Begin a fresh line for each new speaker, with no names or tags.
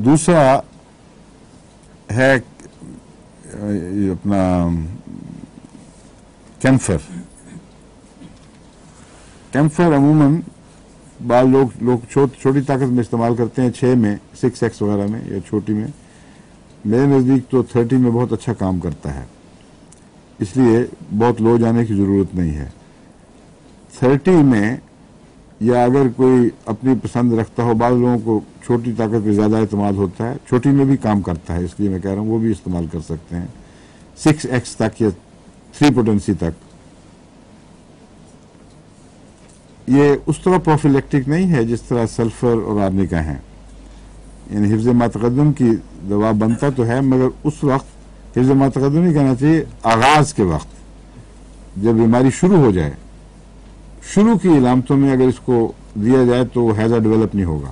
دوسرا ہے اپنا کیمفر عموماً بعض لوگ چھوٹی طاقت میں استعمال کرتے ہیں، 6 میں 6x وغیرہ میں یا چھوٹی میں. میرے نزدیک تو 30 میں بہت اچھا کام کرتا ہے، اس لیے بہت لو جانے کی ضرورت نہیں ہے. 30 میں یا اگر کوئی اپنی پسند رکھتا ہو، بعض لوگوں کو چھوٹی طاقت پہ زیادہ اعتماد ہوتا ہے، چھوٹی میں بھی کام کرتا ہے، اس لیے میں کہہ رہا ہوں وہ بھی استعمال کر سکتے ہیں 6x تک یا 3 پوٹینسی تک. یہ اس طرح پروفیلیکٹک نہیں ہے جس طرح سلفر اور آرنیکا ہیں، یعنی حفظ ما تقدم کی دوا بنتا تو ہے، مگر اس وقت حفظ ما تقدم نہیں کہنا چاہیے، آغاز کے وقت جب بیماری شروع ہو جائے، شروع کی علامتوں میں اگر اس کو دیا جائے تو وہ ہیضہ ڈیولپ نہیں ہوگا.